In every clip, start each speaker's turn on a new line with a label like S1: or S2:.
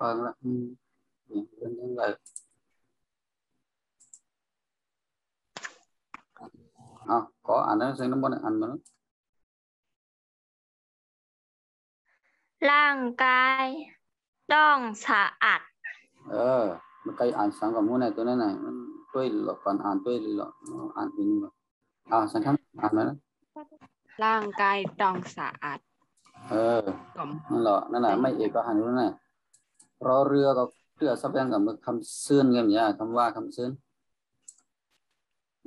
S1: vâng ạ. Bên những lời có anh nó sang nó muốn ăn mà nó
S2: ร่างกายต้องสะอาด
S1: một cây ăn sáng còn muốn này tôi này tôi lọ còn ăn tôi lọ ăn hình sáng khám ăn nữa
S3: ร่างกายต้องสะอาด
S1: นั่นแหละไม่เอกก็หันรู้นะรอเรือก็เรือซับยังกับคำซื่นกันอย่างคำว่าคำซื่น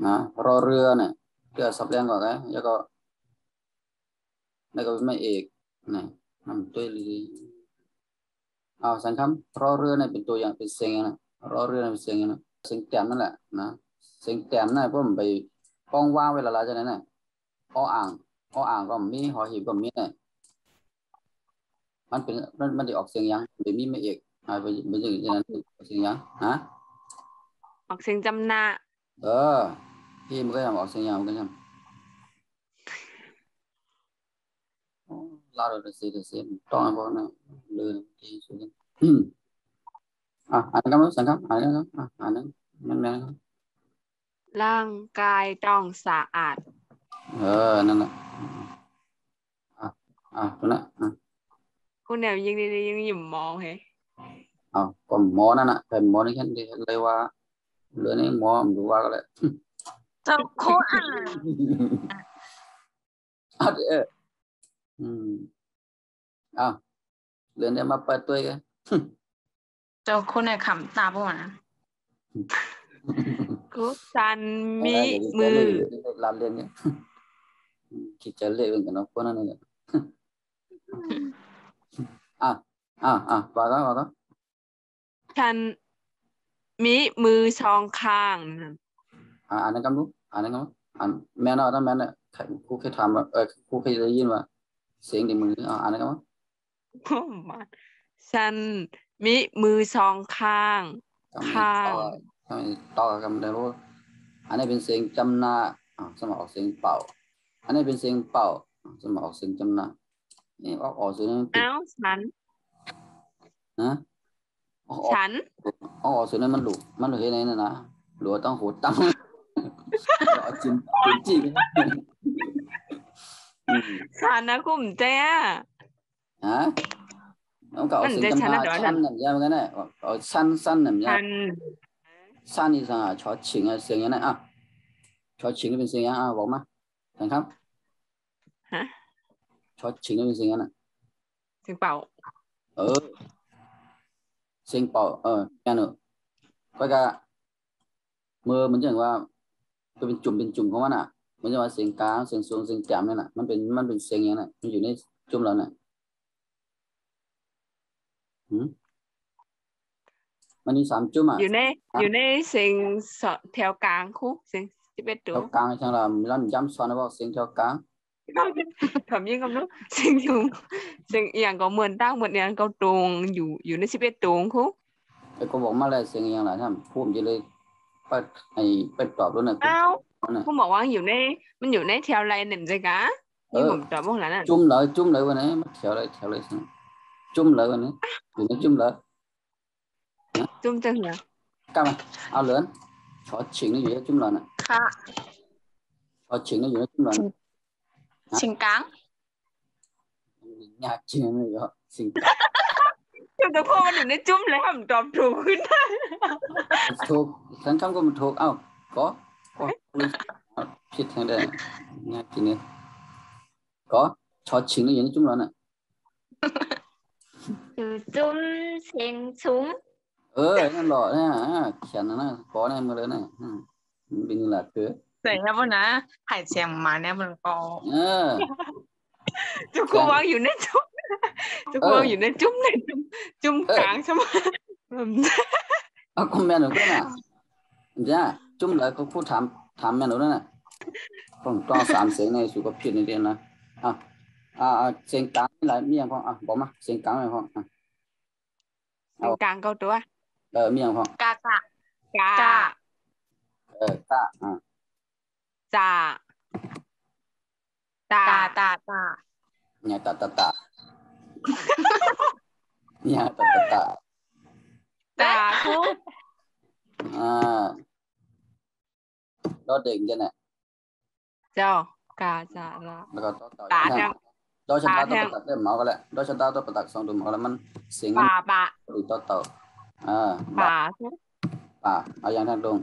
S1: นะรอเรือเนี่ยเรือซับยังก่อนไงแล้วก็ไม่เอกนี่นำตัวลีสังคำรอเรือเนี่ยเป็นตัวอย่างเป็นเสียงนะรอเรือเป็นเสียงนะเสียงแต้มนั่นแหละนะเสียงแต้มนั่นเพราะมันไปป้องว่าเวลาจะนั้นน่ะอ่างก็มีหอหีบก็มีเนี่ยมันเป็นมันได้ออกเสียงยังเดี๋ยวมีไม่เอกเป็นอย่างนั้นออกเสียงยังฮะ
S3: ออกเสียงจำหน้า
S1: พี่มันก็ทำออกเสียงยังมันก็ทำเราเสียต้องอะไรพวกนั้นเลยที่สุดอันนั้นก็สังคมอันนั้นนั่น
S3: ร่างกายต้องสะอาด
S1: นั่นน่ะตัวนั้น
S3: คุณเนี่ยยังหยิบมองเหรอ
S1: ก็หมอนั่นน่ะแต่หมอนี่แค่เลยว่าเรื่องนี้หมอมันดูว่าก็เลย
S2: เจ้าโคอ่ะ
S1: เรื่องนี้มาเปิดตัวกัน
S2: เจ้าคนไหนขำตาป่ะนะ
S3: กุสันมีมือ
S1: ลาเรียนเนี่ยคิดจะเล่นกันเนาะคนนั้นเนี่ยว่าก็
S3: ฉันมีมือสองข้าง
S1: อันนั้นก็รู้อันแม่เนาะถ้าแม่เนี่ยครูเคยทำครูเคยได้ยินว่าเสียงในมืออันนั้นก็ว่า
S3: ฉันมีมือสองข้าง
S1: ต่อกันได้รู้อันนี้เป็นเสียงจำหน้าสมออกเสียงเป่าอันนี้เป็นเสียงเป่าสมออกเสียงจำหน้านี่ออกเสียง
S3: ฉัน
S1: นะ
S3: ฉัน
S1: ออกเสียงนั้นมันหลุดเห็นไหนนะหลุดต้องหูตั้งจริง
S3: ฉันนะกูไม่ใจ
S1: ông cậu sinh tâm na chăn làm gì cái này săn làm gì săn thì sao cho chỉnh là sinh cái này cho chỉnh cái bên sinh bỏ má thành không cho chỉnh cái bên sinh cái này
S3: sinh bảo
S1: sinh bảo nghe nữa coi cả mưa mình chẳng quaเป็นจุ่มของมันมันจะว่าเสียงกลางเสียงสูงเสียงต่ำนี่แหละมันเป็นเสียงอย่างนั้นมันอยู่ในจุ่มแล้วน่ะมันมี3จุ่ม
S3: อยู่ในเสียงแถวกลางคู่เสียง11ตัว
S1: แถวกลางใช่ไหมเราย้ำซ้อนว่าเสียงแถวกลาง
S3: ทำยังไงนู้เสียงอย่างก็เหมือนตั้งเหมือนอย่างก็ตรงอยู่ใน11ตัวคู่
S1: ไอ้ก็บอกมาเลยเสียงอย่างไรท่านพูดจะเลยไปตอบด้วยนะ
S3: คุณบอกว่ามันอยู่ในแถวไรหนึ่งใจกะที่ผมตอบพวกนั้น
S1: จุ่มเลยวันนี้แถวเลยจุ่มเลยวันนี้อยู่ในจุ่มเลย
S3: จุ่มจังเหรอ
S1: 干嘛เอาเหลือนชอชิงนี่อยู่ในจุ่มเลยน่ะ
S2: ค่ะ
S1: ชอชิงนี่อยู่ในจุ่มเลย
S2: ชิงกัง
S1: ยากจริงเลยเหรอชิง
S3: จุ่มแต่พอมันอยู่ในจุ่มเลยผมตอบถูกขึ้นได้
S1: ถูกฉันคำก็มันถูกcóผิดทางใดยากจริงเนี่ยcóชอชิงนี่อยู่ในจุ่มเลยน่ะ
S2: อยู่จุ้มเสียงซุ้ม
S1: นั่นหล่อเนี่ยเขียนนะcó nàyมาเลยนะเป็นหลักคือ
S2: แต่เนี่ยปุ่นนะหายเสียงมาเนี่ยมันก็
S3: จุกวางอยู่ในจุ่มอยู่ในจุ่มกลางใช่ไหม
S1: ก็แม่หนูด้วยนะจ้าจุ่มเลยก็พูดถามแม่หนูด้วยนะต้อง3เสียงในสุขภาพในเดือนนะเสียงกลางนี่แหละมีอย่างพอบอกมาเสียงกลางอะไรพอ
S3: เสียงกลางก็ตัว
S1: มีอย่างพอก
S2: ะ
S3: กะ
S1: กะ
S3: จ่าตา
S1: เนี่ยตาเนี่ยตา
S3: ตาครู
S1: ดอเด็กจะเนี่ย
S3: เจ้ากาจาละ
S1: แล้วก็ต่อ
S3: ตา
S1: แท
S3: แท
S1: ง
S3: ง
S1: ดอชะตาตัวประตักได้หมอก็แหละดอชะตาตัวประตักสองตัวหมอแล้วมันเสียง
S3: ปาปะ
S1: หรือต่อ
S3: ปา
S1: บาป่าเอาอย่างทางตรง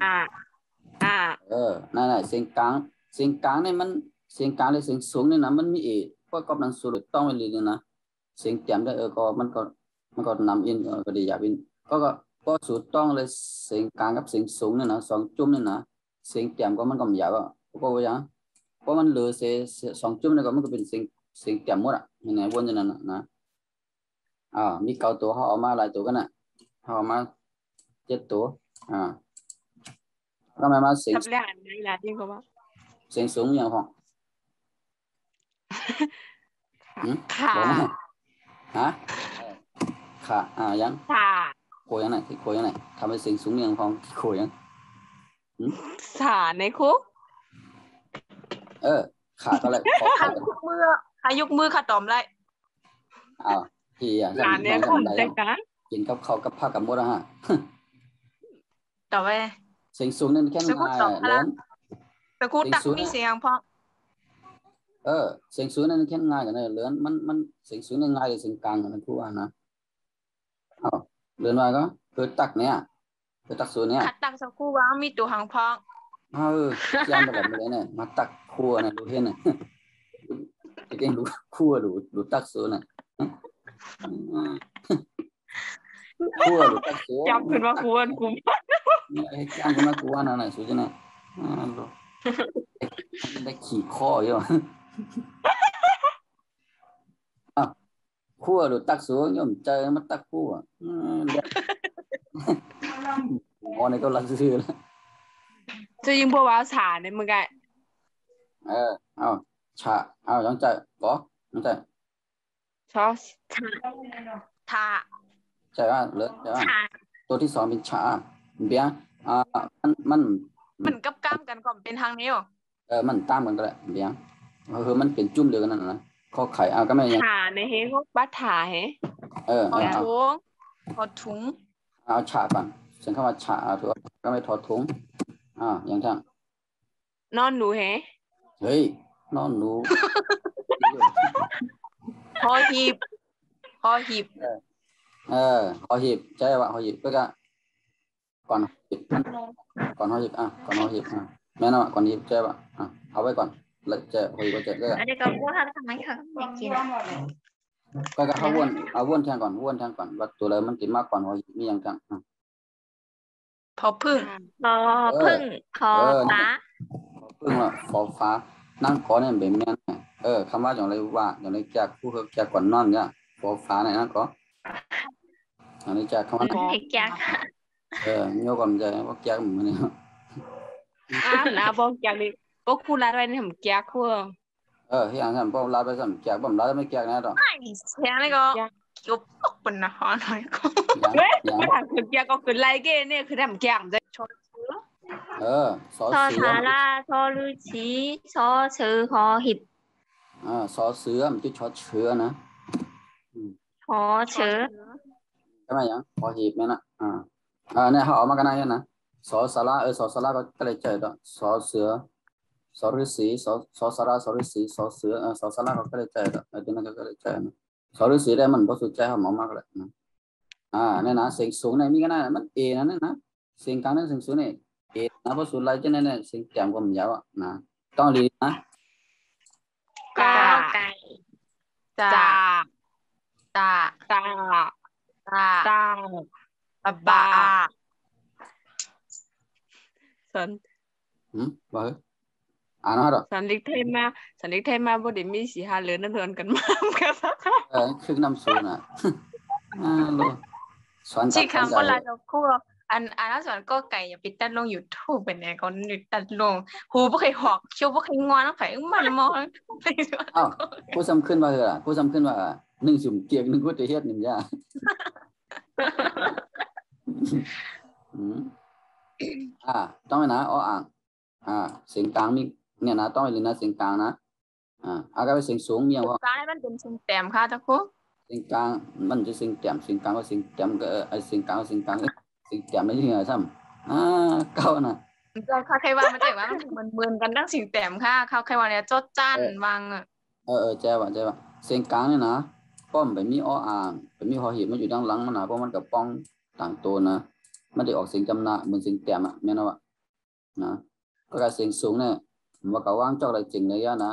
S1: นั่นเสียงกลางเนี่ยมันเสียงกลางเลยเสียงสูงเนี่ยนะมันมีก็กำลังสูดต้องไปเลยนะเสียงเต็มได้ก็มันก็นำอินก็ดีอยากอินก็สูดต้องเลยเสียงกลางกับเสียงสูงเนี่ยนะสองจุ่มเนี่ยนะเสียงเต็มก็มันก็ไม่อยากก็ว่าอย่างเพราะมันเหลือเสียสองจุ่มเนี่ยก็มันก็เป็นเสียงเต็มหมดยังไงวนอย่างนั้นนะมีเก้าตัวเขาเอามาหลายตัวกันนะเขาเอามา7 ตัวทำไมมาเสียง
S3: ทับแรกอันนี้ละที่เขาว่า
S1: เสียงสูงอย่างของ
S3: ค่ะ
S1: ฮะค่ะยัง
S3: ค่ะ
S1: โคยังไงที่โคยังไงทำให้เสียงสูงอย่างของโคยัง
S3: สาในคุก
S1: ขาก็เลยขอ
S2: ค่ะยกมือยกมือค่ะตอมไร
S1: ที่อย่าง
S3: สาในคนใจกัน
S1: กินกับข้าวกับผักกับมดฮะ
S2: ต่อไป
S1: เสียงสูงนั่นแค่ง่ายเล่น
S2: แต่กูตักมีเสียงเพราะ
S1: เสียงสูงนั่นแค่ง่ายกันเลยเลื่อนมันเสียงสูงนั่นง่ายเลยเสียงกลางกันทุกวันนะเลื่อนมาก็คือตักเนี่ยคือตักสูงเนี่ย
S2: ขัดตักสักกูว่ามีตัวหางพอง
S1: ย่างแบบนี้เนี่ยมาตักครัวเนี่ยดูเห็นเนี่ยจะได้รู้ครัวดูตักสูงเนี่ยครัวดูตักสูง
S3: จำขึ้นมาควรกู
S1: ให้จ้างกันมาครัวนั่นแหละสูงจังเนี่ยได้ขี่ข้ออยู่ครัวดูตักสูงย่อมเจอมาตักครัวอ๋อในก็รักซื่อแล้ว
S3: จะยิงบัวสาในมึงไง
S1: ฉะยังใจก็ยังใจ
S3: ชอบ
S2: ทา
S1: ใช่ป่ะเลยใช่ป่ะตัวที่สองเป็นฉะเบี้ยมัน
S2: มันกับกล้ามกันก่อนเป็นทางนี้หรอ
S1: มันตามกันก็แหละเบี้ยคือมันเป็นจุ่มเดียวกันนั่นนะข้อไข่ก็ไม่ยัง
S3: ถาในเฮก็บัดถาเฮ
S2: พอถุงพอถุง
S1: เอาฉะก่อนฉันเข้ามาฉะถูกก็ไม่ถอดถุงอย่างทั้ง
S3: นอนหนูเฮ
S1: เฮ้ยนอนหนู
S2: พอหีบ
S1: หอหีบใช่ป่ะหอหีบก็ก่อนหอหีบก่อนหอหีบแม่นก่อนหีบใช่ป่ะเอาไว้ก่อนแล้วจะหอหีบก็จะได้
S2: อันนี้ก็พูดทำไมค่ะไม่กิน
S1: ก็เขาวนแทงก่อนว่าตัวอะไรมันติดมากก่อนหอหีบมีอย่างจัง
S2: พอพึ่ง
S3: พอพึ่ง
S2: พอฟ้า
S1: พึ่งละฟอฟ้านั่งขอเนี่ยแบบนี้คำว่าอย่างไรว่าอย่างไรจากผู้เจากก่อนนอนเนี่ยฟอฟ้าเนี่ยนะก็อย่างนี้จากคำว่า
S2: เด็กยักษ์
S1: โยก่อนใจว่าแก้เหมือนนี่
S3: นะบอกอย่างนี้ก็คู่รัดไว้ในผมแก้คู่
S1: ที่อ่านสั่นป้อมลาไปสั่นแก้ป้อมลาไม่แก้นะต่อ
S2: ไอ้เสียงนี่ก็ยุบปกเป็นนะฮะหน่อยก็
S3: เฮ้ยไม่ทำคือแก้ก็คือไล่เก้เนี่ยคือทำแก้มจะชน
S1: สอ
S2: ซอ
S1: เสือ
S2: สาราซอลูชีซอเชือหอหิบ
S1: สอเสือมันจะชอเชื้อนะ
S2: หอเชือ
S1: ใช่ไหมยังพอหีบเนี่ยนะเนี่ยเขาออกมากันได้นะสอสาราสอสาราก็เลยเจอต่อสอเสือสอฤาษีสอสาราสอฤาษีสอเสือสอสาราก็เลยเจอต่อตัวนั้นก็เลยเจอนะสอฤาษีได้มันพอสุดใจเขาหมอมากเลยนะเนี่ยนะเสียงสูงเนี่ยมีกันได้มันนั่นนะเสียงกลางนั่นเสียงสูงเนี่ยนะพอสุดไล่จะเนี่ยเสียงแจ่มกว่ามันยาวนะต้องรีนะ
S2: กอไก่จา
S3: จ่า
S2: ตา
S3: ตา
S2: ตา
S3: ตา
S2: บา
S3: สัน
S1: ว่านะหรอ
S3: สันลิกเทมาบ่ได้มีสีหาเหลือนั่นเทือนกันมากันสัก
S1: คือน้ำสูน่ะโลสอน
S2: ชิคำก็ลาดอกคู่อันนั้นสอนก็ไก่อย่าไปตัดลงยูทูบเป็นไงก็นึกตัดลงหูบ่เคยหอกเขี้ยวบ่เคยงอนน้ำไข่มันมองไปสอน
S1: ผู้ซ้ำขึ้นว่าผู้ซ้ำขึ้นว่า1 สุ่มเกียก1ก็จะเฮ็ด1ย่าต้องไปนะอ่างเสียงกลางมีเนี่ยนะต้องไปเลยนะเสียงกลางนะก็ไปเสียงสูงมีอย่างว่าก
S2: ลางให้มันเป็นเสียงแต้มค่ะตะคุ
S1: เสียงกลางมันจะเสียงแต้มเสียงกลางก็เสียงแต้มก็เสียงกลาง สิ่งแต้มได้ยังไงซ้ำเก้าน่ะ
S2: ใจเขาใครว่ามันใจว่ามันเหมือนกันทั้งสิ่งแต้มค่ะเขาใครว่าเนี่ยจดจันวางอ่ะ
S1: ใจว่าเสียงกลางเนี่ยนะป้อมไปมีอ้ออ่างไปมีหอหีบมันอยู่ด้านหลังมันนะเพราะมันกับป้องต่างตัวนะมันได้ออกเสียงจำหน้าเหมือนเสียงแต้มอ่ะแม่นว่านะก็การเสียงสูงเนี่ยมันก็ว่างจอกอะไรจริงเลยนะ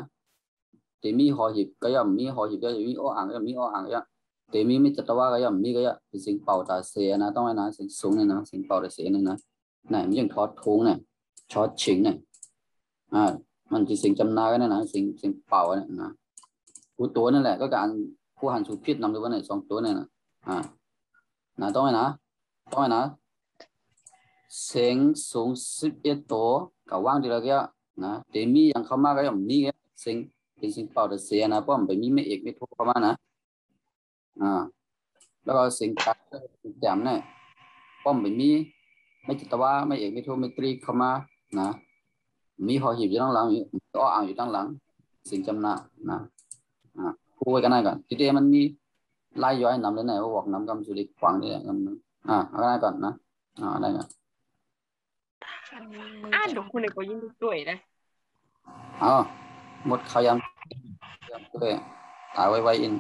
S1: แต่มีหอหีบก็ย่อมมีหอหีบก็ย่อมมีอ้ออ่างก็ย่อมมีอ้ออ่างก็ย่อมแต่มีไม่จัตวาก็ย่อมมีก็ย่อมเป็นเสียงเป่าตาเสียนะต้องไว้นะเสียงสูงเนี่ยนะเสียงเป่าตาเสียเนี่ยนะไหนมันยังทอดทุงเนี่ยทอดฉิงเนี่ยมันจะเสียงจำหน้าก็เนี่ยนะเสียงเป่าเนี่ยนะตัวนั่นแหละก็การผู้หันสุพิษนำตัวเนี่ย2ตัวเนี่ยนะต้องไว้นะเสียงสูง11ตัวกับว่างทีละก็นะแต่มีอย่างเข้ามาก็ย่อมมีเสียงเป็นเสียงเป่าแต่เสียนะเพราะมันไปมีไม่เอกไม่โทเข้ามานะแล้วก็เสียงกลางแจ่มเนี่ยเพราะมันไปมีไม่จิตว่าไม่เอกไม่โทไม่ตรีเข้ามานะมีหอหีบอยู่ด้านหลังมีอ้ออ่างอยู่ด้านหลังเสียงจำหน้านะพูดไว้กันได้ก่อนทีเดียวมันมีไล่ย้อยนำเลยไหนว่าบอกนำกำสุริขวางนี่แหละนำเอาได้ก่อนนะได้ก่อน
S3: ดูคุณเลยก็ยิ่งด้วยนะ
S1: หมดเขายำด้วยตาไวอิน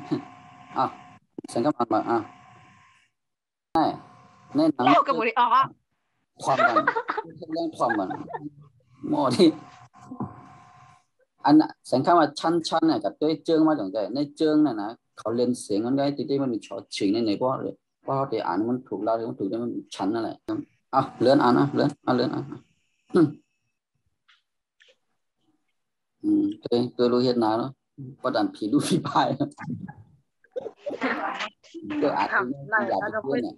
S1: ฉันก็มาในหนัง
S2: แล้วกับบุรี
S1: ความกันเรื่องความกันหมอที่อันน่ะสังคมว่าชั้นเนี่ยกับตัวเจิงมาจังใจในเจิงน่ะนะเขาเล่นเสียงกันได้ที่มันมีช็อตชิงในเพราะเขาได้อ่านมันถูกแล้วมันถูกได้มันชั้นนั่นแหละเลื่อนอ่านนะเลื่อนตัวรู้เหตุนาเนาะประดันผีดูผีพายตัวอ่านอยากจะเพื่อนเนี่ย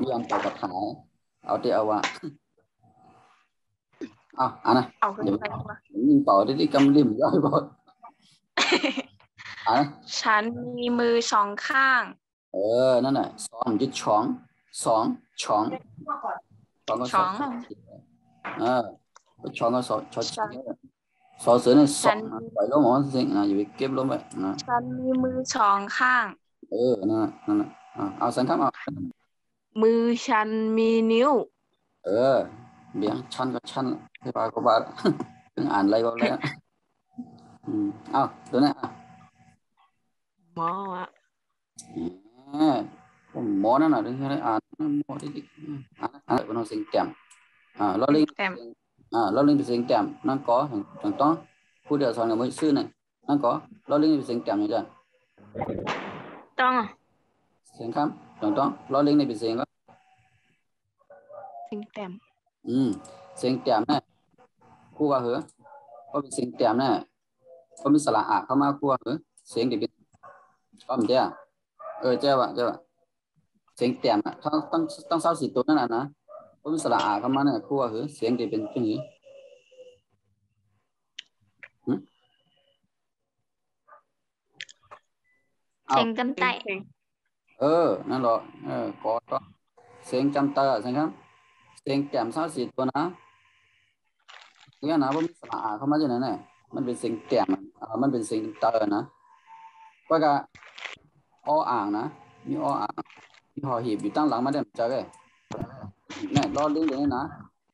S1: มีอันต่อกับหายเอาที่เอาว่านะเดี๋ยวยิงเป่าที่กำลิ่มย่อยบอก
S2: ฉันมีมือ2 ข้าง
S1: นั่นแหละ2ยึดช้องช้องก็ช้องช้องก็ช้อนเสือเนี่ยปล่อยลมหมอสิอย่าไปเก็บลมไป
S2: ฉันมีมือ2 ข้าง
S1: นั่นเอาสังคม
S3: มือฉันมีนิ้ว
S1: เบี้ยชั้นก็ชั้นให้ปาก็ปาถึงอ่านอะไรก็แล้วตัวนี้
S3: หมอ
S1: หมอนั่นน่ะถึงให้อ่านหมอที่เป็นสิ่งแจ่มเราเล่นเป็นสิ่งแจ่มนั่นก็ถึงต้องผู้เดียวสอนกับมือซื่อเนี่ยนั่นก็เราเล่นเป็นสิ่งแจ่มนี่จ้ะ
S2: ต้อง
S1: เสียงคำถึงต้องเราเล่นในเป็นเสียงก็
S3: สิ่งแต้ม
S1: เสียงแต้มเนี่ยคู่ว่าเหรอก็เป็นเสียงแต้มเนี่ยก็มีสระเข้ามาคู่ว่าเหรอเสียงที่เป็นก็มันเจ้าเจ้าเสียงแต้มต้องเศร้า4 ตัวนั่นน่ะนะก็มีสระเข้ามาเนี่ยคู่ว่าเหรอเสียงที่เป็นเป็นอย่างนี้
S2: เสียงจำใจ
S1: นั่นหรอก็เสียงจำเตอร์ใช่ไหมเสียงแต้มเศร้า4 ตัวนะเนี่ยนะว่ามีสระเข้ามาจากไหนเนี่ยมันเป็นเสียงแต้มมันเป็นเสียงเตอร์นะก็กะอ้ออ่างนะมีอ้ออ่างมีหอหีบอยู่ตั้งหลังมาเดี๋ยวจะเลยเนี่ยรอเรื่องเดี๋ยวนี้นะ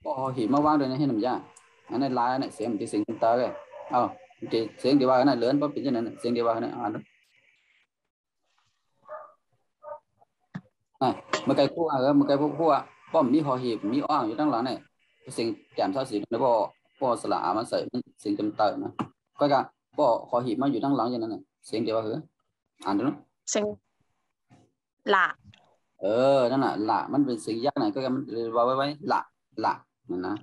S1: หอหีบมาวางเดี๋ยวนี้ให้หนุ่มย่าอันนี้ลายเนี่ยเสียงเป็นเสียงเตอร์เลยเสียงเดียวว่าเนี่ยเลื่อนเพราะเป็นยังไงเสียงเดียวว่าเนี่ยเมื่อไกลคู่เมื่อไกลคู่ป้อมมีหอหีบมีอ้ออ่างอยู่ตั้งหลังเนี่ยเสียงแต้มเศร้า4แล้วพอสระมาใส่เสียงเตอร์นะก็กะพอหอหีบมาอยู่ตั้งหลังอย่างนั้นเนี่ยเสียงเดียวว่าอ่านดูนะ
S2: เสียงละ
S1: นั่นน่ะละมันเป็นเสียงยากหน่อยก็มันว่าไว้ละนั่นนะ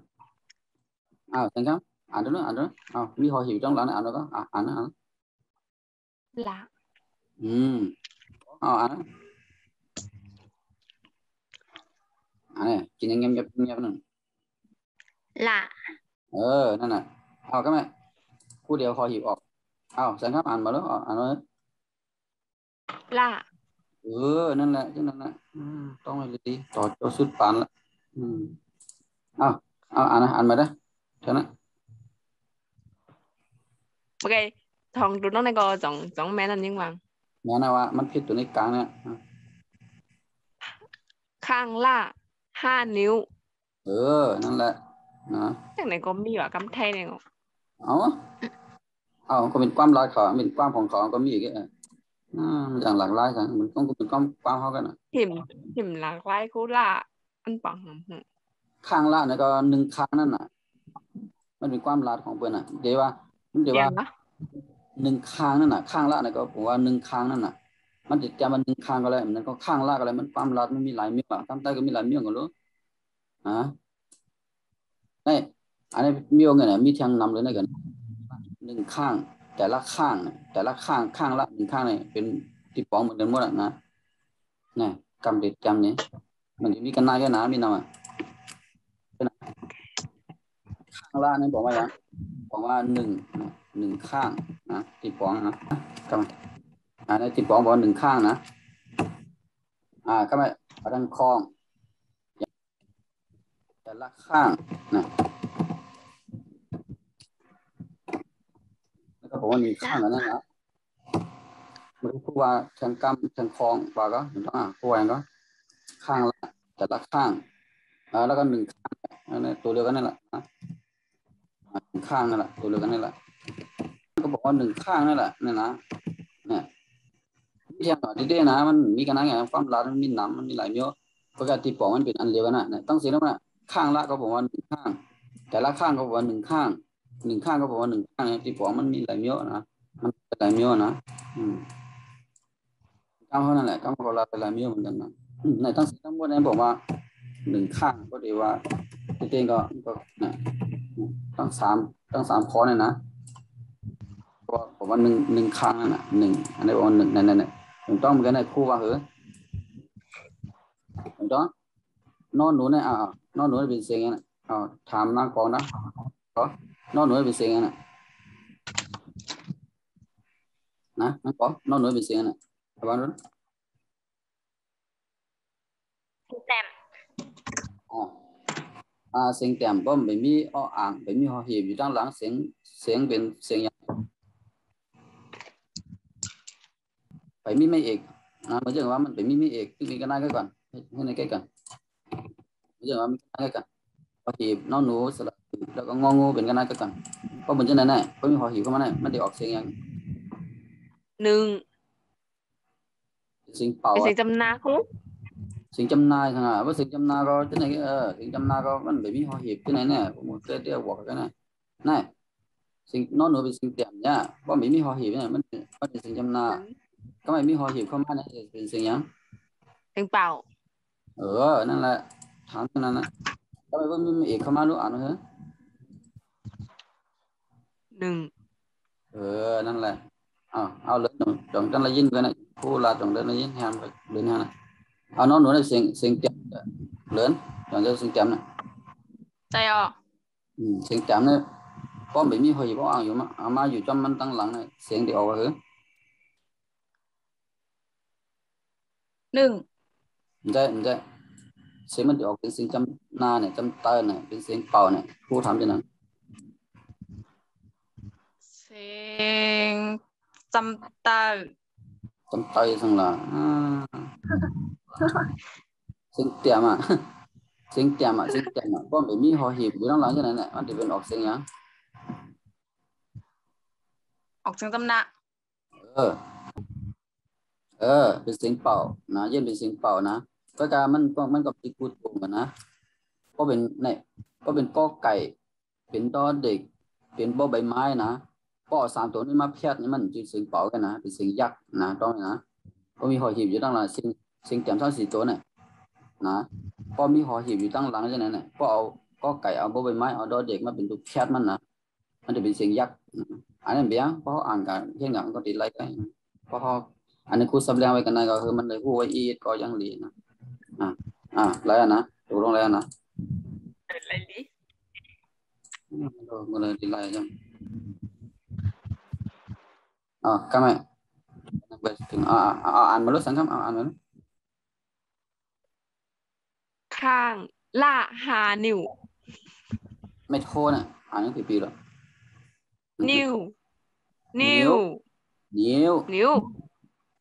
S1: สังครับอ่านดูนะมีหอหีบตั้งหลังอ่านแล้วก็อ่านนะ
S2: ละ
S1: อ่านเนี่ยกินเงียบนั่น
S2: ละ
S1: นั่นน่ะก็ไม่คู่เดียวหอหีบออกสังครับอ่านมาแล้วอ่านเลย
S2: ละ
S1: นั่นแหละต้องไปดีต่อโจสุดปานละอ่านมาได้เท่านั้น
S3: โอเคทองดูน้องในก็จ่องแม่นั่นยิ่งวัง
S1: แม้นะว่ามันผิดตัวในกลางเนี่ย
S3: ข้างล่า5 นิ้ว
S1: นั่นแหละนะ
S3: จากไหนก็มีว่ะกำไทยเนี่ย
S1: เอาก็เป็นความลายเขาเป็นความของเขาก็มีอีกอย่างหลากหลายกันมันต้องเป็นความเขากันนะ
S3: หิมหลากหลายคูล่าอันปัง
S1: ข้างละเนี่ยก็หนึ่งข้างนั่นน่ะมันเป็นความลาดของเปิ้นน่ะเดี๋ยวว่าหนึ่งข้างนั่นน่ะข้างละเนี่ยก็ผมว่าหนึ่งข้างนั่นน่ะมันจะมันหนึ่งข้างก็เลยมันก็ข้างละก็เลยมันความลาดมันมีหลายเมี่ยงตามใต้ก็มีหลายเมี่ยงกันรู้นี่อันนี้เมี่ยงเนี่ยมีทางนำเลยนะกันหนึ่งข้างแต่ละข้างข้างละหนึ่งข้างเนี่ยเป็นติดปองเหมือนกันหมดนะนี่กำเด็ดกำนี้มันจะมีกันนายแค่ไหนมีนำข้างละนี่บอกว่าอย่างบอกว่าหนึ่งข้างนะติดปองนะกำในติดปองบอกหนึ่งข้างนะก็ไม่เอาด้านคล้องแต่ละข้างนะแล้วก็บอกว่าหนึ่งข้างกันนั่นนะมันพูดว่าทางกำทางคล้องว่าก็เห็นป่ะพูดว่าก็ข้างละแต่ละข้างแล้วก็หนึ่งข้างตัวเดียวกันนั่นแหละหนึ่งข้างนั่นแหละตัวเดียวกันนั่นแหละก็บอกว่าหนึ่งข้างนั่นแหละนี่นะเนี่ยที่อย่างที่เด้นะมันมีกันนะไงความลาดมันมีน้ำมันมีหลายเยอะปกติปองมันเป็นอันเดียวกันนะต้องเสียแล้วนะข้างละก็บอกว่าหนึ่งข้างแต่ละข้างก็บอกว่าหนึ่งข้างก็บอกว่าหนึ่งข้างที่ปองมันมีหลายเยอะนะมันหลายเยอะนะกำเขานั่นแหละกำเขาลาเป็นหลายเยอะเหมือนกันนะในต้องเสียทั้งหมดนั้นบอกว่าหนึ่งข้างก็ดีว่าที่เด้ก็ต้องสามข้อเนี่ยนะผมว่าหนึ่งครั้งนั่นน่ะหนึ่งอันนี้บอกว่าหนึ่งนั่นผมต้องเหมือนกันในคู่ว่าผมต้องนอนหนูเนี่ยนอนหนูเป็นเสียงน่ะถามนางกองนะก็นอนหนูเป็นเสียงน่ะนะนางกองนอนหนูเป็นเสียงน่ะประมาณนั้น
S2: แต้ม
S1: เสียงแต้มก็ไม่มีอ่างไม่มีหอหีบอยู่ด้านหลังเสียงเป็นเสียงไปมีไม่เอกเหมือนอย่างว่ามันไปมีไม่เอกที่มีกันได้ก่อนให้ในใกล้กันเหมือนอย่างว่ามีกันได้กันหอหีบนอนหนูสระแล้วก็งองูเป็นกันได้ก่อนก็เหมือนจะไหนก็มีหอหีบเข้ามาได้มันได้ออกเสียงอย่างเสียงเป่า
S3: เป็นเสียงจำนาคุ
S1: เสียงจำนายขนาดว่าเสียงจำนาก็ที่ไหนเสียงจำนาก็มันไม่มีหอหีบที่ไหนเนี่ยผมเตี้ยบอกกันนะนั่นเสียงนอนหนูเป็นเสียงเตี่ยมเนี่ยว่าไม่มีหอหีบเนี่ยมันเป็นเสียงจำนาก็ไม่มีหอหีบเข้ามาเนี่ยเป็นเสียงยัง
S3: เสียงเป่า
S1: นั่นแหละถามนั่นนะทำไมว่ามีเอกเข้ามารู้อ่านเหรอนั่นแหละเอาเลยหนูจงกันละยินกันนะผู้ลาจงเดินละยินแฮมไปเดินฮะนะเอาน้องหนูในเสียงเต็มเดินจงจะเสียงเต็มนะ
S2: ใจ
S1: เสียงเต็มเนี่ยก็ไม่มีหอยเพราะอยู่มาอยู่จอมมันตั้งหลังเนี่ยเสียงเดียวเหรอ
S2: 1
S1: ได้เสียงมันจะออกเป็นเสียงจำนาเนี่ยจำเตอเนี่ยเป็นเสียงเป่าเนี่ยผู้ทำจะนั้น
S2: เสียงจำตา
S1: สังละเสียงเตี่ยมเสียงเตี่ยมก็ไม่มีหอหีบอยู่ด้านหลังจะนั้นเนี่ยมันจะเป็นออกเสียงยัง
S2: ออกเสียงจำนะ
S1: เป็นเสียงเป่านะเย็นเป็นเสียงเป่านะก็การมันก็ติดกูดตรงกันนะก็เป็นเนี่ยก็เป็นกอไก่เป็นดอเด็กเป็นบอใบไม้นะก็สามตัวนี้มาเพียดนี่มันจะเสียงเป่ากันนะเป็นเสียงยักษ์นะต้องนะก็มีหอหีบอยู่ตั้งหลังเสียงแต้มทั้ง4ตัวเนี่ยนะก็มีหอหีบอยู่ตั้งหลังใช่ไหมเนี่ยก็เอาก็ไก่เอาบอใบไม้เอาดอเด็กมาเป็นตัวเพียดมันนะมันจะเป็นเสียงยักษ์อันนั้นเบี้ยเพราะอ่านกันเที่ยงอย่างก็ติดไล่กันเพราะอันนี้ครูสับเลียงไว้กันนะก็คือมันเลยพูดไว้อีก็ยังดีนะแล้วนะถูกต้องแล้วนะ
S3: อะไรดิ
S1: มันเลยดีไล่จังก็ไม่ถึงอ่านมาแล้วสังคมอ่านมาแล้ว
S3: ข้างล่า5 นิ้ว
S1: ไม่โทษน่ะอ่านตั้งกี่ปีแล้ว
S3: นิ้ว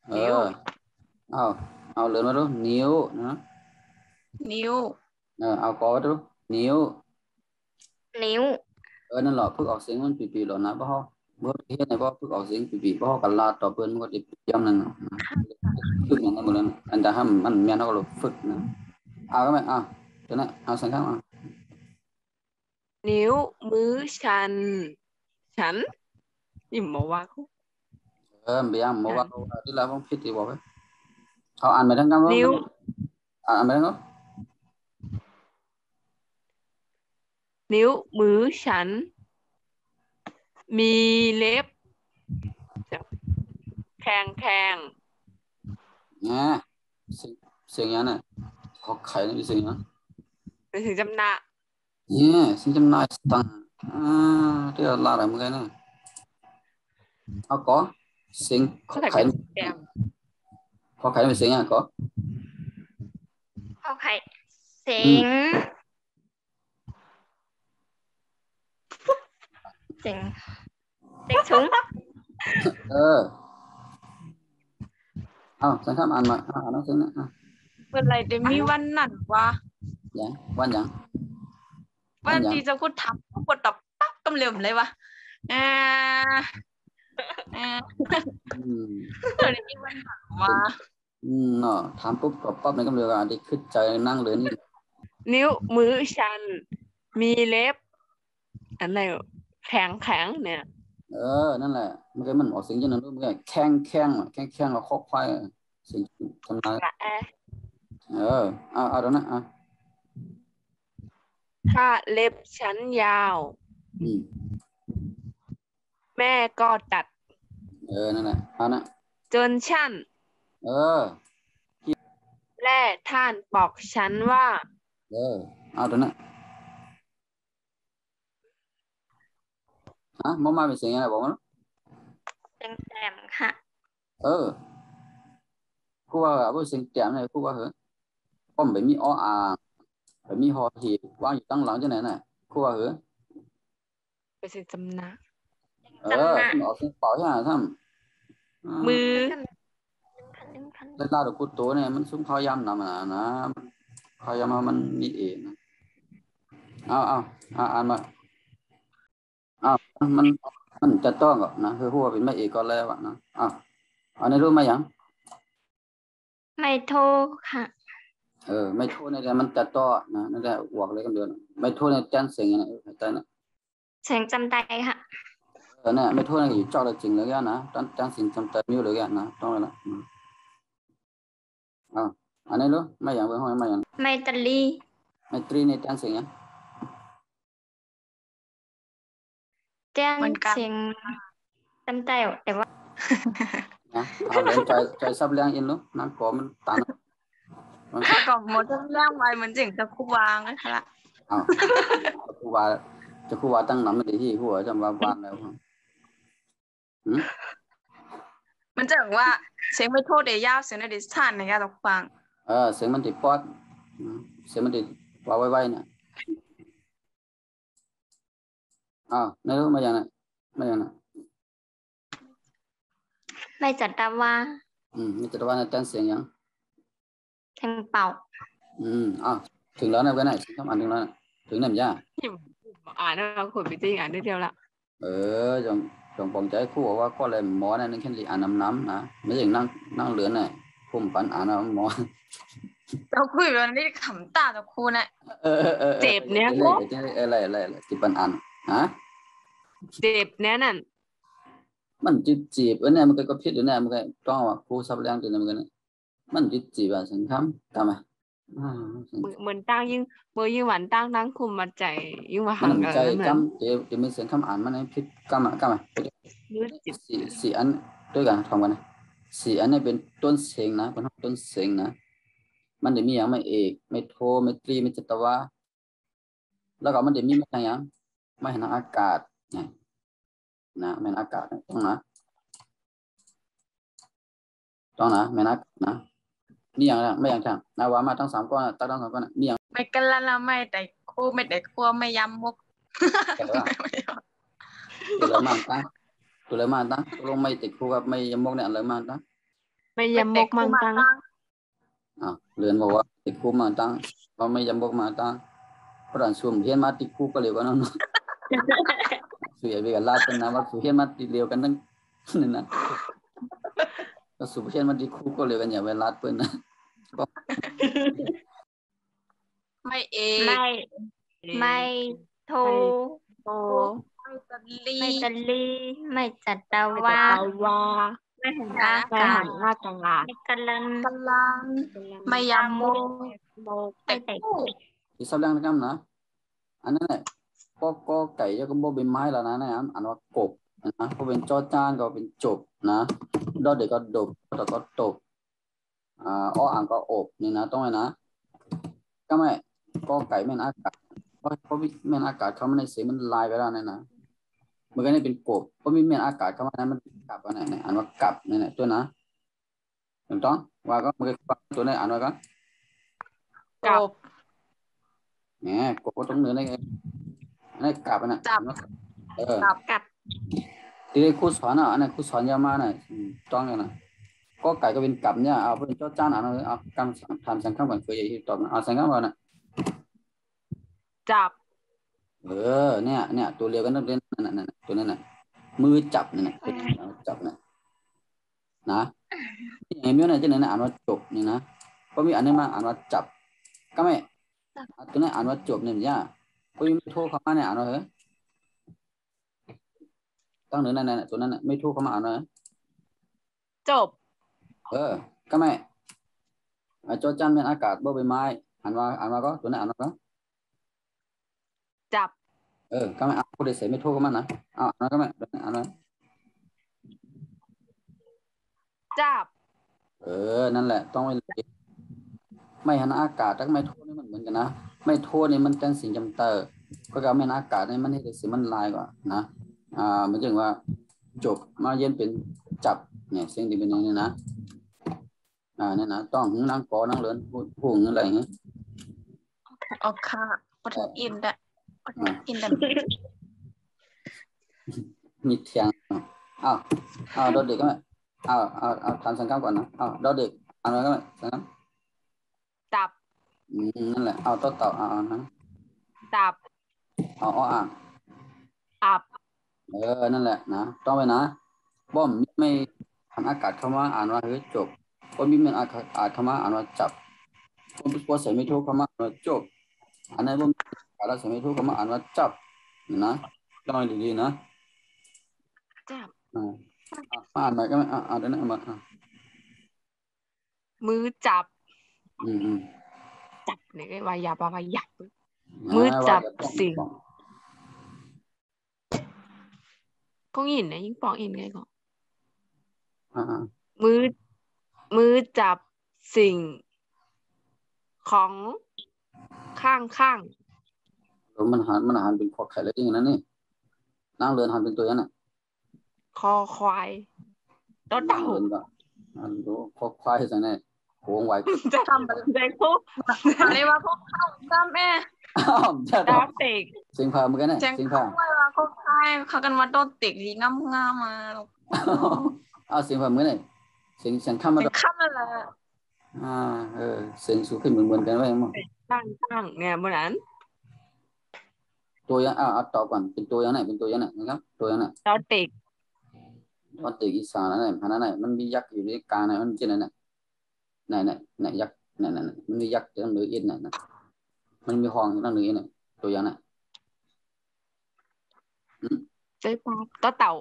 S1: เอาเลื่อนมาดูนิ้วนะ
S2: นิ้ว
S1: เอากอดูนิ้ว
S2: นิ้ว
S1: นั่นแหละฝึกออกเสียงมันปีๆหรอนะเพราะเมื่อที่ไหนก็ฝึกออกเสียงปีๆเพราะกันลาต่อเพื่อนมันก็ติดย้ำนั่นฝึกอย่างนั้นหมดเลยอันจะทำมันเมียนเขาก็ฝึกนะเอาก็ไหมตัวนั้นเอาสังข้าง
S3: นิ้วมือฉันอิ่มบอกว่า
S1: เบียร์บอกว่าที่เราต้องพิจารณาไปเอาอ่านไปทั้งกัน
S3: นิ้ว
S1: อ่านไปทั้งกัน
S3: นิ้วมือฉันมีเล็บแข็ง
S1: เนี่ยเสียงยังน่ะเขาไข่นี่เสียงยัง
S3: เป็นถึงจำหน้า
S1: เนี่ยเสียงจำนายตังที่เราลาอะไรมึงกันนะเอาก็เสียงเขาไข่เขาไข่เป็นเสียงยังก็
S2: เขาไข่เสียงถุง
S1: สังคมอ่านมาอ่านน้องเสียงนะ
S2: เมื่อไรเดี๋ยวมีวันนั่นวะ
S1: ยังวัน
S2: ที่จะพูดทับกดตับปั๊บกำเริบเลยวะเดี๋ยวมีวันนั่นวะ
S1: เนาะถามปุ๊บก็ปั๊บในกำเริบได้ขึ้นใจนั่งเลยนี่
S3: นิ้วมือฉันมีเล็บอะไรแข็งเนี่ย
S1: นั่นแหละมันออกเสียงยังนั้นด้วยมันแข้งแล้วคอควายเสียงทำนายเอาตรงนั้น
S3: ถ้าเล็บฉันยาวแม่ก็ตัด
S1: นั่นแหละนะ
S3: จนฉันและท่านบอกฉันว่า
S1: เอาตรงนั้นมาเป็นเสียงอะไรบอกมั้ง
S2: เสียงแต้มค่ะ
S1: ครูว่าเอาเสียงแต้มเลยครูว่าเหรอป้อมแบบมีแบบมีหอหีบวางอยู่ตั้งหลังจังไหนน่ะครูว่าเหรอ
S3: เป็นเสียงจำนะ
S1: ออกเสียงเป่าใช่ไหมท่าน
S3: มือ
S1: แล้วตาดกุตัวเนี่ยมันซุ้มพยายามนำนะพยายามมันมีเองอ่านมามันจะต้องก่อนนะคือหัวเป็นไม่เอกก็แล้วนะอันนี้รู้ไหมยัง
S2: ไม่โทรค่ะ
S1: ไม่โทรในแต่มันจะต่อนะนั่นแหละหวกเลยกันเดือนไม่โทรในจันเสียงยังไงแต่น่ะ
S2: เสียงจำได้ค่ะ
S1: เนี่ยไม่โทรในอยู่จ่อเลยจริงเลยกันนะจันเสียงจำได้มิวเลยกันนะต้องเลยนะอันนี้รู้ไม่ยังเป็นห้องไม่ยัง
S2: ไม่ตรี
S1: ในจันเสียงยัง
S2: เสียงจำได้แต่ว่า
S1: เอาเลยใจซับเลี้ยงอินรู้นั่งกอมันตา
S2: ถ้าก่อนหมดจะเลี้ยงไว้เหมือนเสียงจะคู่วางนะคะละ
S1: จะคู่วาตั้งหนำไม่ได้ที่หัวจำวางแล้ว
S2: มันจะบอกว่าเสียงไม่โทษเดียวยาวเสียงในดิสทานในการตกฟัง
S1: เสียงมันติดป๊อดเสียงมันติดว่าไว้เนี่ยในรู้มาอย่างน่ะ
S2: ไม่จัดตาว่า
S1: ไม่จัดว่าในจันเสียงยัง
S2: แทงเป่า
S1: ถึงแล้วนะเว้ยไหนถึงอ่านถึงแล้วถึงไหนมั้ย
S3: อ่านแล้วคนไปจริงอ่านได้เดียวละ
S1: จงปองใจคู่ว่าก็เลยหมอนั่นนึงแค่อ่านน้ำนะไม่อย่างนั่งเหลือน่ะพุ่มปันอ่านนะหมอ
S2: เราคุยกันนี่ขำตาตัวครูน่ะ
S3: เจ็บเนี้ย
S1: ก็อะไรที่ปันอ่าน
S3: เจ็บเนี้ยนั่น
S1: มันจีบเนี่ยมันก็ผิดอยู่เนี่ยมันก็ต้องว่าครูซับแรงตัวนี้มันจีบสังคมทำไม
S3: เหมือนตั้งยิ่งเมื่อยิ่งหวานตั้งคุมมาใจยิ่งมา
S1: หังกันใจกำจะมีเสียงคำอ่านมันให้ผิดกำสี่อันด้วยกันทำกันนะสี่อันนี้เป็นต้นเสียงนะเป็นต้นเสียงนะมันจะมีอย่างไม่เอกไม่โทไม่ตรีไม่จัตวาแล้วก็มันจะมีไม่อะไรอย่างไม่เห็นอากาศนะไม่เห็นอากาศต้องนะไม่นักนะนี่อย่างไม่อย่างช่างนาวามาทั้ง3 ก้อนตั้งทั้ง3 ก้อนนี่อย่าง
S2: ไม่กันละไม่แต่คู่ไม่แต่คู่ไม่ย้ำมุก
S1: ตัวเลยมาตั้งลงไม่ติดคู่กับไม่ย้ำมุกเนี่ยเลยมาตั้ง
S3: ไม่ยำบกมังตัง
S1: เรียนบอกว่าติดคุกมาตั้งเราไม่ยำบอกมาตั้งเพราะฉะนั้นสุ่มเพี้ยนมาติดคุกก็เร็วกันนั่นสุยไปกันลาดเป็นนะว่าสุเพี้ยนมาติดเร็วกันนั่นนี่นะก็สุเพี้ยนมาติดคุกก็เร็วกันอย่าไปลาดเปิ้นนะ
S2: ไม่เอ
S4: ไม่โทร
S3: โอ
S2: ไม่ตะลี
S4: ไม่ตะลีไม่จัต
S3: ไม่
S4: วา
S3: ตะวา
S4: ไม่หัน
S2: นะ
S4: อา
S3: ไม่
S4: กา
S3: หั
S4: ศ
S3: นหน้ากังลา
S4: ไม่กะลัน
S2: กำลังไม่ยำโม
S3: โมก
S2: แต่กู้
S1: ที่สับแรงนะครับนะอันนั้นแหละก็ไก่ก็บ่เป็นไม้แล้วนะเนี่ยอันว่ากบนะก็เป็นจอจานก็เป็นจบนะดอเด็กก็ดบตก็ตบอ้ออ่างก็อบนี่นะต้องไหมนะก็ไม่ก็ไก่แม่นอากาศเพราะแม่นอากาศเข้ามาในเสียงมันลายไปแล้วเนี่ยนะมันก็นี่เป็นกบเพราะมีแม่นอากาศเข้ามานั้นมันกลับอะไรเนี่ยอันว่ากลับเนี่ยตัวนะถูกต้องว่าก็มันก็ตัวนี้อ่านว่าก็
S2: กบ
S1: เนี่ยกบก็ต้องเนื้อในในกลับนะ
S2: จับ
S4: กับ
S1: ทีนี้ครูสอนอันนั้นครูสอนยามาน่ะต้องกันนะก็ไก่ก็เป็นกลับเนี่ยเอาเป็นเจ้าจ้านเอากำทำสังฆก่อนเคยที่ตอบเอาสังฆก่อนนะ
S3: จับ
S1: เนี่ยตัวเรียวกันต้องเล่นนั่นตัวนั้นน่ะมือจับนี่จับนะอย่างนี้เนี่ยจะเนี่ยอ่านว่าจบนี่นะก็มีอันนี้มาอ่านว่าจับก็ไม่ตัวนั้นอ่านว่าจบเนี่ยจ้าก็ยังไม่โทษเขามาเนี่ยอ่านว่าตั้งเนื้อนั่นตัวนั้นไม่โทษเขามาอ่านว่า
S3: จบ
S1: ก็ไม่จอจันเป็นอากาศบ่ใบไม้อ่านว่าก็ตัวนั้นอ่านว่าก็
S3: จับ
S1: ก็ไม่เอาผู้ใดเสียไม่โทษก็มันนะอ่านก็ไม่อ่านว่า
S3: จับ
S1: นั่นแหละต้องไม่หันอากาศทั้งไม่โทษนี่มันเหมือนกันนะไม่โทษนี่มันจังสิ่งจำเตอก็การไม่อากาศนี่มันให้ได้สิ่งมันลายกว่านะเหมือนว่าจบมาเย็นเป็นจับเนี่ยสิ่งที่เป็นอย่างนี้นะเนี่ยนะต้องนั่งกอนั่งเลินพูดอะไรอย่างนี้
S2: โอเคปฐมอินได้อินได้
S1: มีเทียงดอเด็กก็ไม่ทำสังกัดก่อนนะดอเด็กอ่านอะไรก็ไม่สังกัด
S3: จับ
S1: นั่นแหละต่อนะ
S3: จับ
S1: อ่าง
S3: อับ
S1: นั่นแหละนะต้องไปนะบ่มไม่ทำอากาศเข้ามาอ่านว่าเฮ้ยจบก็มีมันอากาศเข้ามาอ่านว่าจับก็ใส่ไม่ถูกเข้ามาอ่านว่าจบอันไหนบ่มอะไรใส่ไม่ถูกเข้ามาอ่านว่าจับนะต้องดีๆนะ
S3: จับ
S1: อ่านใหม่ก็ไม่เดี๋ยวนะมา
S3: มือจับ จับเนี่ยก็วายับวายับมือจับสิ่งก็ยินนะยิ่งปองอินไงก็มือจับสิ่งของข้าง
S1: มันหันเป็นคอไข่แล้วจริงนะนี่นั่งเรือนหันเป็นตัวนั้นน่ะ
S3: คอควายตัวเต่า
S1: อันดูคอควายสังเนี่ยโค้งไว้
S3: จะทำอะไรคุก
S2: อะไรว่าพวกเข้าจ้าแม่
S3: ดาเตก
S1: สิงพาเหมือนกันเนี่ย
S2: แจ้ง
S1: สิง
S2: เขา
S1: พา
S2: ว่าเขาใช่เขากันว่าโดนติกดีงามมา
S1: สิงพาเหมือนเนี่ยสิงข้ามมา
S2: เป็นข้ามนั่นแหละ
S1: สิงสูงขึ้นเหมือนกันไว้มั้ง
S3: ตั้งเนี่ยเหมือนนั้น
S1: ตัวยังตอบก่อนเป็นตัวยังไหนนะครับตัวยังไหน
S3: ดาเตก
S1: ตอนตึกอีสานนั่นไหนมันมียักษ์อยู่ในกลางไหนมันจะไหนไหนยักษ์ไหนมันมียักษ์ตั้งเหนืออินไหนนะมันมีห้องตั้งเหนืออินไหนตัวยังไหน
S3: เจ๊ปลาตัวเต่า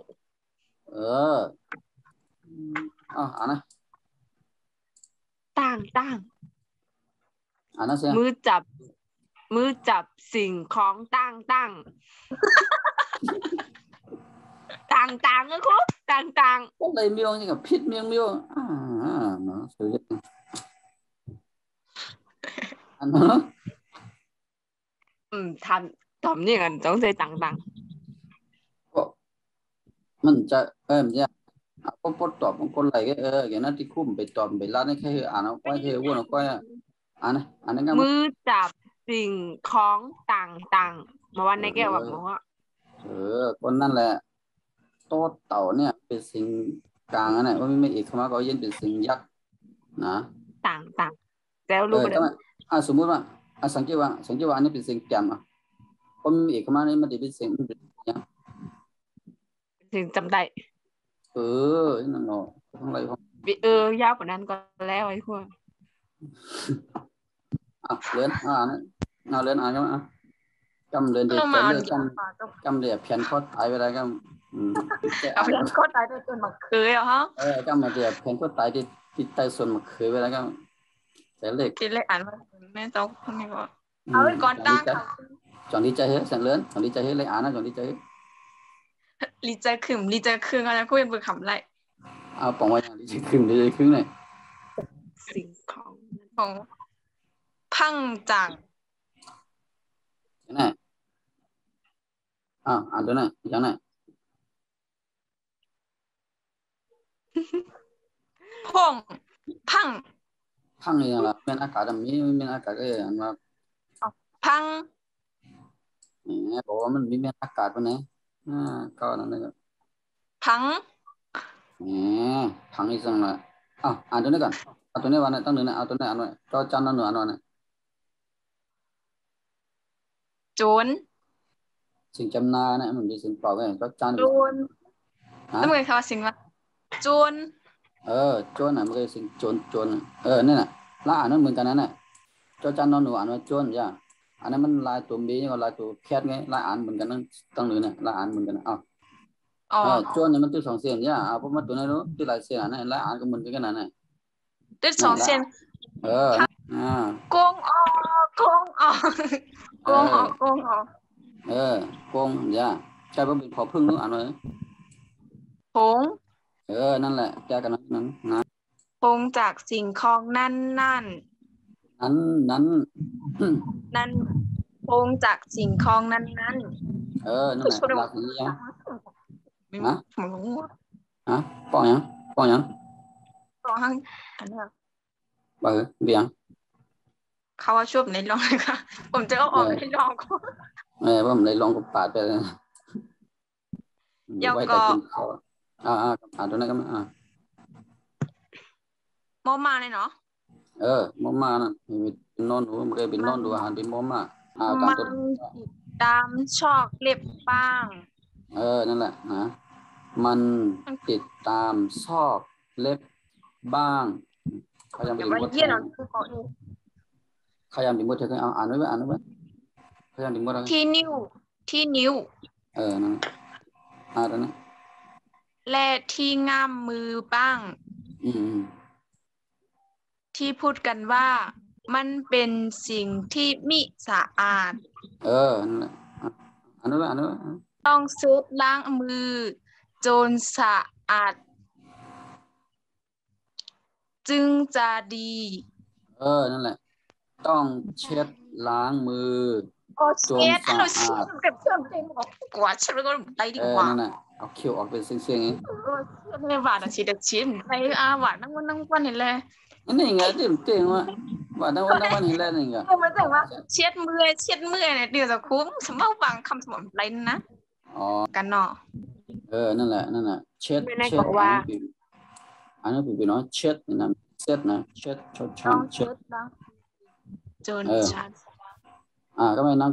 S1: อ่านนะ
S3: ตั้ง
S1: อ่านนะเสีย
S3: มือจับสิ่งของตั้งก็คุกตั้ง
S1: ก็เลยมีอย่างนี้กับพิษมีเนาะสุดอันนั้น
S3: ทันทำนี่กันต้องใช้ตั้ง
S1: ก็มันจะมันจะก็ปลดตอบของคนอะไรก็อย่างนั้นที่คุ้มไปตอบไปร้านนี่แค่อ่านเอาไปแค่วนเอาไปอ่านนั้นก็
S3: มือจับสิ่งของต่างมาวันในแก้วแบบว่า
S1: คนนั่นแหละโต๊ะเต่าเนี่ยเป็นสิ่ง กลางนั่นแหละว่าไม่เอกเข้ามาก็เย็นเป็นเสียงยักษ์นะ
S3: ต่างแล้วรู้ไป
S1: ก็สมมติว่าสังเกตว่าอันนี้เป็นเสียงแจ่มเพราะไม่เอกเข้ามานี่มันจะเป็นเสียงยัง
S3: ถึงจำได้
S1: นั่นเนาะทั้งไรของ
S3: ยาวกว่านั้นก็แล้วไอ้พวก
S1: เลื่อนเลื่อนก็จำเลื่อนเด็กจำเลื่อนจำเรียบแผ่นข้อตายไปได้ก็
S2: เอาเพียงก็ตายด้วยจนมาเคยฮะ
S1: จำมาเรียบแผ่นข้อตายที่ใต้ส่วนมาเคยไปแล้วก็แต่เล็ก
S2: ที่เล็กอ่านว่าแม่ตกคนนี้ก็เอาไว้ก่อนตั้ง
S1: จอนดีใจเฮ้ยสันเลื่อนจอนดีใจเฮ้ยเลยอ่านนะจอนดีใจ
S2: ลีใจขึ้นก็จะคุยเป็นคำไร
S1: ปองไว้อย่างดีใจขึ้นเลย
S3: สิ่งของ
S2: พังจัง
S1: นี่อ่านตัวไหนอย่างไหนพังอย่างละเป็นอากาศมีเป็นอากาศก็อย่างว่า
S2: พัง
S1: บอกว่ามันมีเป็นอากาศปะเนี่ยก็นั่นเลย
S2: พัง
S1: พังอีกสังละอ่านตัวนี้ก่อนเอาตัวนี้วันนี้ตั้งหนึ่งนะเอาตัวนี้อ่านไว้ก็จำนั่นหนูอ่านไว้นะ
S2: โจร
S1: สิ่งจำนาเนี่ยมันมีสิ่งเปล่าไงก็จำ
S2: โจรแล้วมันคือสิ่งว่าโจร
S1: โจรน่ะมันคือสิ่งโจรนี่น่ะละอ่านนั่นเหมือนกันนั่นน่ะก็จำนั่นหนูอ่านว่าโจรจ้ะอันนั้นมันลายตัวบีกับลายตัวแคทไงละอ่านเหมือนกันนั่นตั้งหนึ่งเนี่ยละอ่านเหมือนกันโจรเนี่ยมันตัวสองเสียงจ้ะเพราะมันตัวนั้นรู้ตัวลายเสียงนั่นละอ่านก็เหมือนกันนั่นน่ะ
S2: ตัวสองเสียงโกงออกโกง
S1: จ้ะใช่เพราะเป็นพอพึ่งนู้นอ่านเลย
S2: พง
S1: นั่นแหละแกกันนั้นนะ
S2: พงจากสิ่งของนั้นพงจากสิ่งของนั้น
S1: นั่นแหละหลักนี้ยังป้องยังป้อง
S2: อันนี้
S1: เบียง
S2: เขาว่าช่วยในลองเลยค่ะผมจะเอาออกให้ลองก็
S1: ว่าผมเลยลองกับปาดไปเลย
S2: ยาวก็
S1: ตัวนั้นก็
S2: มอมาเลยเนาะ
S1: มอมาน่ะเป็นนอนดูมันเคยเป็นนอนดูอาหารเป็นมอมา
S2: มันตามชอกเล็บบ้าง
S1: นั่นแหละนะมันติดตามซอกเล็บบ้างเขายังเป็นมดเขายังเป็นมดเธอเคยอ่านไว้เขายังเป็นมด
S2: ที่นิ้ว
S1: นั่นตัวนั้น
S2: และที่ง่ามมือบ้างที่พูดกันว่ามันเป็นสิ่งที่มิสะอาด
S1: นั่นแหละอันนั้น
S2: ต้องเช็ดล้างมือจนสะอาดจึงจะดี
S1: นั่นแหละต้องเช็ดล้างมือ
S2: จนสะอาดกว่าฉันก็ได้ดีกว่า
S1: นั่นแหละเอาคิวออกเป็นเสียงๆ
S2: ไม่หวานอ่ะชีเด็ดชิ้นไปหวานนั่งวันนี่แหละ
S1: นี่ไงที่เก่งว่ะว่าทั้งวันนี่แหละนี่ไง
S2: มันจะว่าเช็ดมือเนี่ยเดี๋ยวจะคุ้มสมมติฟังคำสมมติอะไรนะกันเนาะ
S1: นั่นแหละเช็ดอันนี้เป็นน้องเช็ดนะเช็ด
S2: จนชัด
S1: ก็ไม่นั่ง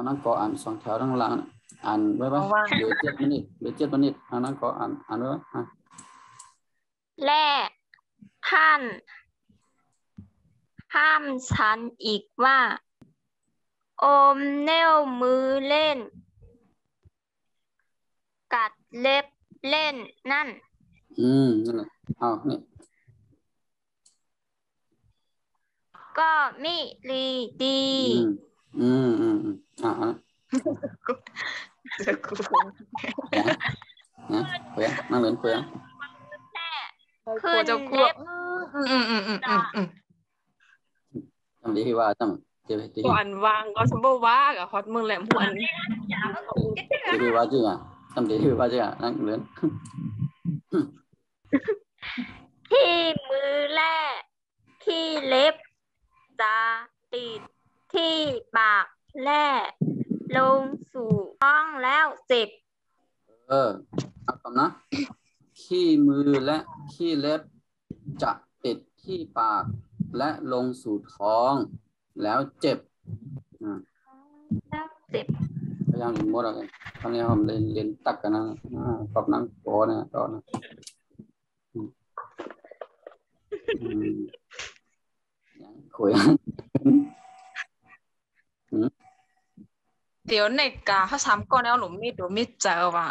S1: นั่งก่ออ่านสองแถวทั้งหลังอ่านไว้เหลือ7 มินินั่งก่ออ่านไว้
S4: และท่านห้ามฉันอีกว่าอมนิ้วมือเล่นกัดเล็บเล่นนั่น
S1: นั่นแหละนี่
S4: ก็มิลีดี
S1: นั่งเล่นคุย
S4: ขึ้นเล็บ
S1: จำดีที่ว่าจำ
S3: ก่อนวางก็สมบูรณ์ว่ากับฮอตมึงแหลมหัว
S1: ดีว่าจริงจำดีที่ว่าจริงนั่งเล่น
S4: ที่มือแรกที่เล็บจะติดที่ปากแล่ลงสู่ท้องแล้วเจ็บ
S1: เอาคำนะข ขี้มือและขี้เล็บจะติดที่ปากและลงสู่ท้องแล้วเจ็บ
S4: แล้วเจ็บ
S1: พยายามหมดอะไรตอนนี้ผมเรียนตักกันนะปรับนั่งโปนะตอนนะคุย
S2: เดี๋ยวในกาเขาซ้ำก่อนแล้วหนูไม่เจอว่ะ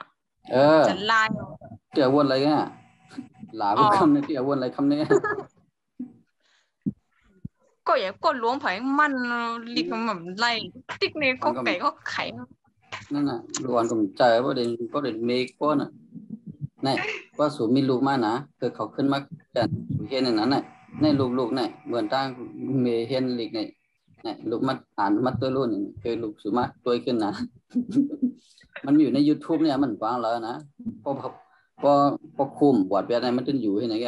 S2: จะไล่
S1: เกี่ยววนอะไรเนี่ยหลาบุคำเนี่ยเกี่ยววนอะไรคำนี้
S2: ก็อย่าก็ล้วงไผ่มันลิกมันไล่ติ๊กเนี่ยก็ไก่ก็ไข่
S1: นั่นน่ะล้วนก็เจอว่าเด่นเมฆก็น่ะนี่ว่าสูมีลูกมานะคือเขาขึ้นมาแต่เห็นอย่างนั้นน่ะในลูกๆเนี่ยเหมือนตั้งเมเห็นลิกเนี่ยลูกมัดอ่านมัดตัวรุ่นคือลูกสูมาตัวขึ้นนะมันอยู่ใน YouTube เนี่ยมันกว้างแล้วนะพอคุมบวชแบบไหนมันจะอยู่ที่ไหนแก